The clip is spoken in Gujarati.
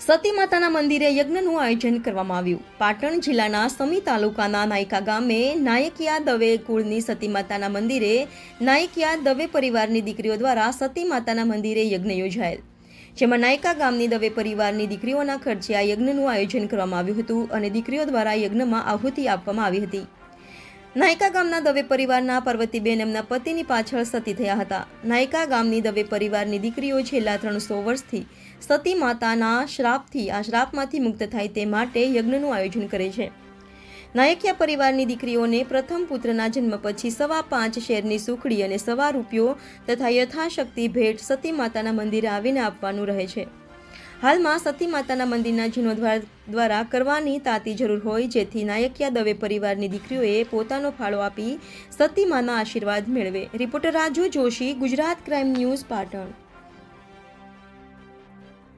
સતી માતાના મંદિરે યજ્ઞનું આયોજન કરવામાં આવ્યું। પાટણ જિલ્લાના સમી તાલુકાના નાયકા ગામે નાયકિયા દવે કુળની સતી માતાના મંદિરે નાયકિયા દવે પરિવારની દીકરીઓ દ્વારા સતી માતાના મંદિરે યજ્ઞ યોજાયેલ, જેમાં નાયકા ગામની દવે પરિવારની દીકરીઓના ખર્ચે આ યજ્ઞનું આયોજન કરવામાં આવ્યું હતું અને દીકરીઓ દ્વારા યજ્ઞમાં આહુતિ આપવામાં આવી હતી। નાયકા ગામના દવે પરિવારના પાર્વતીબેન એમના પતિની પાછળ સતી થયા હતા। નાયકા ગામની દવે પરિવારની દીકરીઓ છેલ્લા 300 વર્ષથી સતી માતાના શ્રાપમાંથી મુક્ત થાય તે માટે યજ્ઞનું આયોજન કરે છે। નાયકિયા પરિવારની દીકરીઓને પ્રથમ પુત્રના જન્મ પછી 5.25 શેરની સુખડી અને ₹1 તથા યથાશક્તિ ભેટ સતી માતાના મંદિરે આવીને આપવાનું રહે છે। હાલમાં સતી માતાના મંદિરના જીર્ણોદ્ધાર દ્વારા કરવાની તાતી જરૂર હોય, જેથી નાયકિયા દવે પરિવારની દીકરીઓએ પોતાનો ફાળો આપી સતી માના આશીર્વાદ મેળવે। Reporter Raju Joshi, Gujarat crime news, Patan.